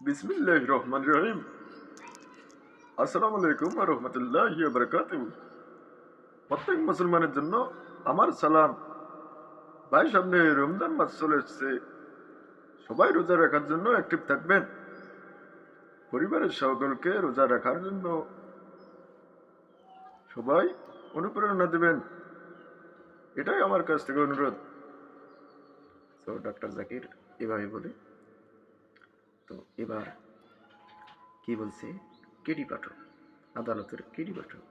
বিসমিল্লাহির রহমানির রহিম। আসসালামু আলাইকুম ওয়া রাহমাতুল্লাহি ওয়া বারাকাতুহু। প্রত্যেক মুসলমানের জন্য আমার সালাম। ভাই, সামনে রমজান মাস চলে এসেছে। সবাই রোজা রাখার জন্য অ্যাক্টিভ থাকবেন। পরিবারের সকলকে রোজা রাখার জন্য সবাই অনুপ্রেরণা দেবেন, এটাই আমার কাছ থেকে অনুরোধ। তো ডক্টর জাকির এভাবে বলে, তো এবার কি বলছে কেডি পাঠক, আদালতের কেডি পাঠক।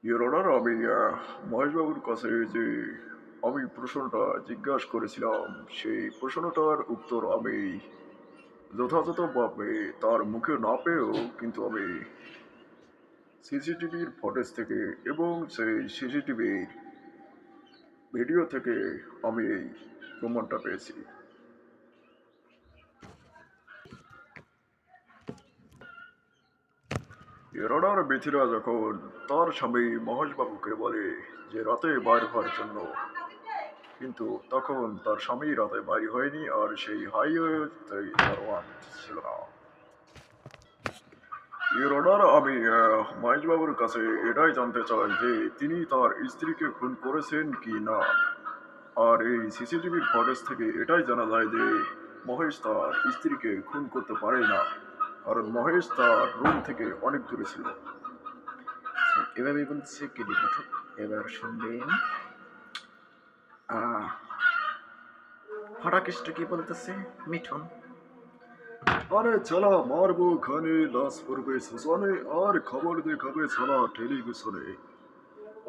ইওর অনার, আমি মহেশবাবুর কাছে যে আমি প্রশ্নটা জিজ্ঞাসা করেছিলাম, সেই প্রশ্নটার উত্তর আমি যথাযথভাবে তার মুখে না পেয়েও কিন্তু আমি সিসিটিভির ফুটেজ থেকে এবং সেই সিসিটিভির ভিডিও থেকে আমি এই প্রমাণটা পেয়েছি। ইওর অনার, মিথিলা যখন তার স্বামী মহেশবাবুকে বলে যে রাতে বাইর হওয়ার জন্য, কিন্তু তখন তার স্বামী রাতে বাইর হয়নি, আর সেই হাইওয়েতে দারোয়ান ছিল না। ইওর অনার, আমি মহেশবাবুর কাছে এটাই জানতে চাই যে তিনি তার স্ত্রীকে খুন করেছেন কি না। আর এই সিসিটিভির ফুটেজ থেকে এটাই জানা যায় যে মহেশ তার স্ত্রীকে খুন করতে পারে না, কারণ মহেশ তার রুম থেকে অনেক দূরে ছিল। এভাবে বলছে কেডি পাঠক। এবার শুনবেন ফাটাকেষ্ট কি বলতেছে মিঠুন। আরে চলা মারবো খানে, লাশ পড়বে শ্মশানে, আর খবর দেখাবে চলা টেলিভিশনে।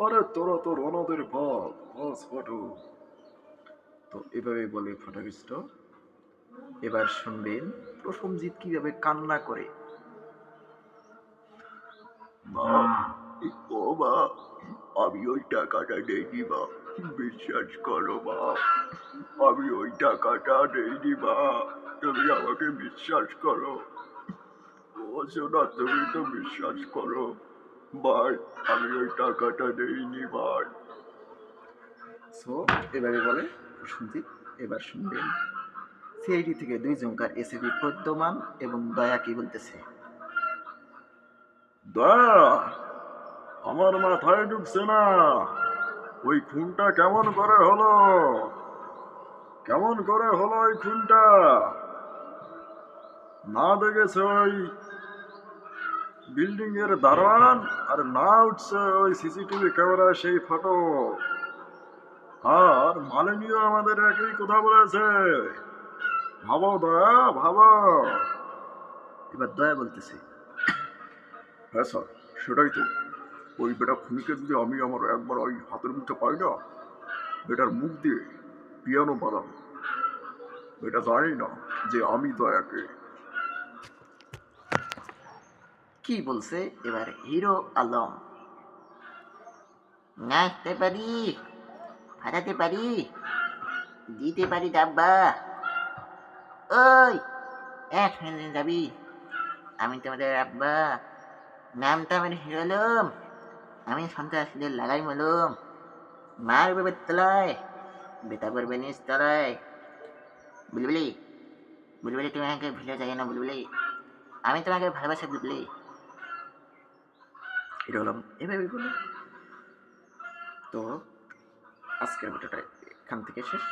আরে তোরা তো রনাদের বাপ, বাস ফাটো। তো এভাবে বলে ফাটাকেষ্ট। এবার শুনবেন প্রসেনজিৎ কিভাবে কান্না করে। মা, ও মা, আমি ওই টাকাটা দেইনি মা, বিশ্বাস করো মা, আমি ওই টাকাটা দেইনি মা, তুমি আমাকে বিশ্বাস করো। ও সোনা, তুমি তো বিশ্বাস করো ভাই, আমি ওই টাকাটা দেইনি ভাই। সো এবারে বলে প্রসেনজিৎ। এবার শুনবেন সিআইডি থেকে দুই জঙ্কার এসিপি প্রদ্যমান এবং দয়া কি বলতেছে। দয়া, আমার মাথায় ঢুকছে না, ওই খুনটা কেমন করে হলো? কেমন করে হলো ওই খুনটা? না দেখেছে ওই বিল্ডিং এর দারোয়ান, আর না উঠছে ওই সিসিটিভি ক্যামেরায় সেই ফটো। আর মালিনীও আমাদের একই কথা বলেছে। ভাবো দয়া, ভাবো। এবার দয়া বলতেছে, হ্যাঁ স্যার, সেটাই তো। ওই বেটা খুনিকে যদি আমি আমার একবার ওই হাতের মুঠে পাই না, বেটার মুখ দিয়ে পিয়ানো বাজাবো। বেটা জানি না যে আমি দয়াকে। কি বলছে এবার হিরো আলম। নাচতে পারি, ফাটাতে পারি, দিতে পারি ডাব্বা। ওই এক মিনিট যাবি, আমি তোমাদের আব্বা, নামটা আমার হিরো আলম, আমি সন্ত্রাসীদের লাগাই মলম, মারবে বেতলায়, বেতা করবে নিচ তলায়। বুলবুলি, বুলবুলি তুমি আমাকে ভুলে যাই না বুলবুলি, আমি তোমাকে ভালোবাসি বুলবুলি। হিরো আলম এভাবে বলে। তো আজকের ভিডিওটা এখান থেকে শেষ।